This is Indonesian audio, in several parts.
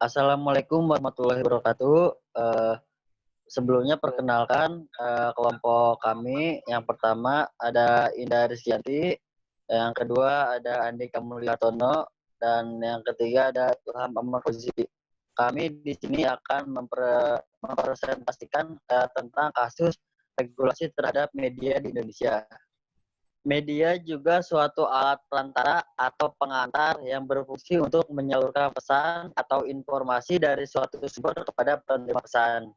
Assalamualaikum warahmatullahi wabarakatuh. Sebelumnya perkenalkan kelompok kami. Yang pertama ada Indah Rizkyanti, yang kedua ada Andika Mulyatono, dan yang ketiga ada Ilham Ahmad Fauzi. Kami di sini akan mempresentasikan tentang kasus regulasi terhadap media di Indonesia. Media juga suatu alat perantara atau pengantar yang berfungsi untuk menyalurkan pesan atau informasi dari suatu sumber kepada penerima pesan.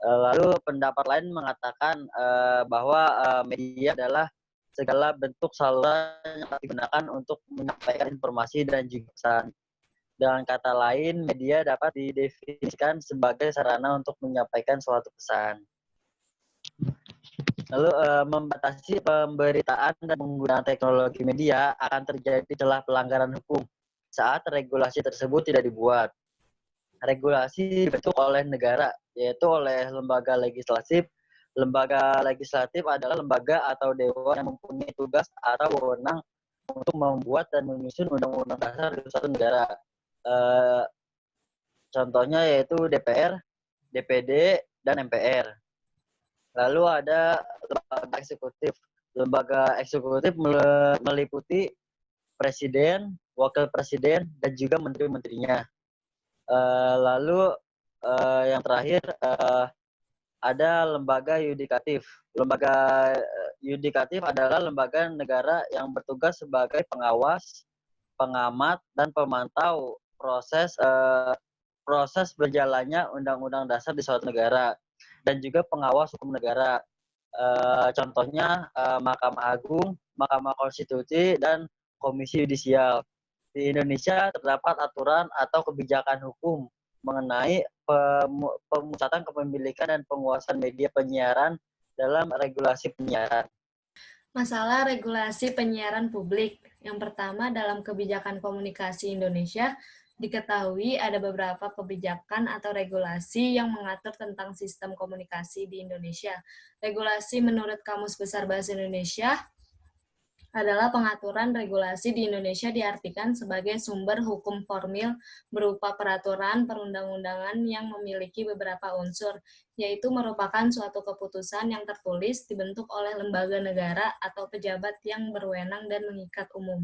Lalu pendapat lain mengatakan bahwa media adalah segala bentuk saluran yang digunakan untuk menyampaikan informasi dan juga pesan. Dengan kata lain, media dapat didefinisikan sebagai sarana untuk menyampaikan suatu pesan. Lalu membatasi pemberitaan dan penggunaan teknologi media akan terjadi celah pelanggaran hukum saat regulasi tersebut tidak dibuat. Regulasi dibentuk oleh negara, yaitu oleh lembaga legislatif. Lembaga legislatif adalah lembaga atau dewan yang mempunyai tugas atau wewenang untuk membuat dan menyusun undang-undang dasar di suatu negara. Contohnya yaitu DPR, DPD, dan MPR. Lalu ada lembaga eksekutif. Lembaga eksekutif meliputi presiden, wakil presiden, dan juga menteri-menterinya. Lalu yang terakhir ada lembaga yudikatif. Lembaga yudikatif adalah lembaga negara yang bertugas sebagai pengawas, pengamat, dan pemantau proses berjalannya undang-undang dasar di suatu negara, dan juga pengawas hukum negara. Contohnya Mahkamah Agung, Mahkamah Konstitusi, dan Komisi Yudisial. Di Indonesia terdapat aturan atau kebijakan hukum mengenai pemusatan kepemilikan dan penguasaan media penyiaran dalam regulasi penyiaran. Masalah regulasi penyiaran publik. Yang pertama, dalam kebijakan komunikasi Indonesia, diketahui ada beberapa kebijakan atau regulasi yang mengatur tentang sistem komunikasi di Indonesia. Regulasi menurut Kamus Besar Bahasa Indonesia adalah pengaturan regulasi di Indonesia diartikan sebagai sumber hukum formil berupa peraturan perundang-undangan yang memiliki beberapa unsur, yaitu merupakan suatu keputusan yang tertulis dibentuk oleh lembaga negara atau pejabat yang berwenang dan mengikat umum.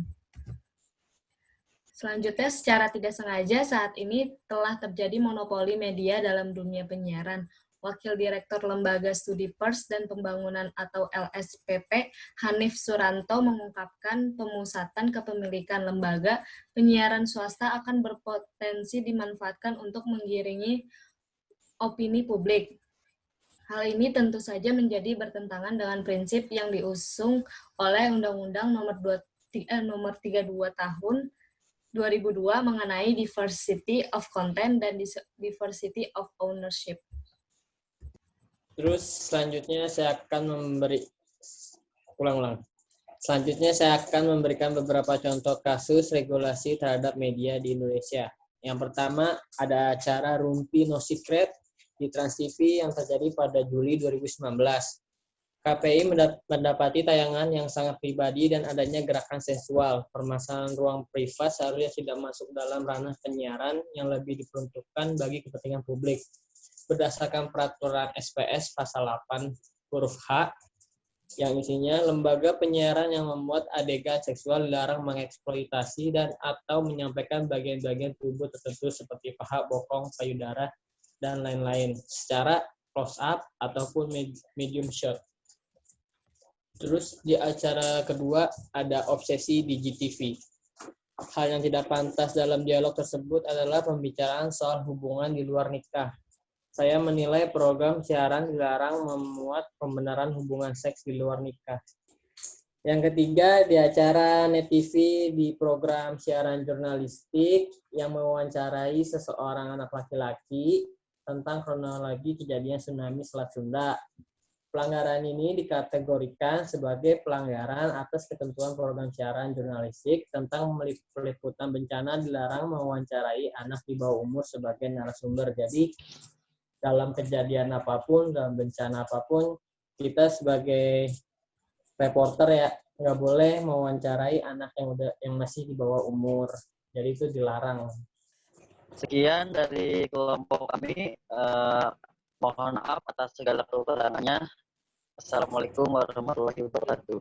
Selanjutnya, secara tidak sengaja saat ini telah terjadi monopoli media dalam dunia penyiaran. Wakil Direktur Lembaga Studi Pers dan Pembangunan atau LSPP, Hanif Suranto, mengungkapkan pemusatan kepemilikan lembaga penyiaran swasta akan berpotensi dimanfaatkan untuk menggiringi opini publik. Hal ini tentu saja menjadi bertentangan dengan prinsip yang diusung oleh Undang-Undang Nomor 32 Tahun 2002 mengenai diversity of content dan diversity of ownership. Terus selanjutnya saya akan memberikan beberapa contoh kasus regulasi terhadap media di Indonesia. Yang pertama ada acara Rumpi No Secret di Trans TV yang terjadi pada Juli 2019. KPI mendapati tayangan yang sangat pribadi dan adanya gerakan seksual. Permasalahan ruang privat seharusnya tidak masuk dalam ranah penyiaran yang lebih diperuntukkan bagi kepentingan publik. Berdasarkan peraturan SPS pasal 8 huruf H yang isinya lembaga penyiaran yang memuat adegan seksual dilarang mengeksploitasi dan atau menyampaikan bagian-bagian tubuh tertentu seperti paha, bokong, payudara, dan lain-lain secara close up ataupun medium shot. Terus di acara kedua ada Obsesi di GTV. Hal yang tidak pantas dalam dialog tersebut adalah pembicaraan soal hubungan di luar nikah. Saya menilai program siaran dilarang memuat pembenaran hubungan seks di luar nikah. Yang ketiga, di acara Net TV di program siaran jurnalistik yang mewawancarai seseorang anak laki-laki tentang kronologi kejadian tsunami Selat Sunda. Pelanggaran ini dikategorikan sebagai pelanggaran atas ketentuan program siaran jurnalistik tentang peliputan bencana dilarang mewawancarai anak di bawah umur sebagai narasumber. Jadi, dalam kejadian apapun, dalam bencana apapun, kita sebagai reporter ya nggak boleh mewawancarai anak yang masih di bawah umur. Jadi itu dilarang. Sekian dari kelompok kami. Mohon maaf atas segala kekurangannya. Assalamualaikum warahmatullahi wabarakatuh.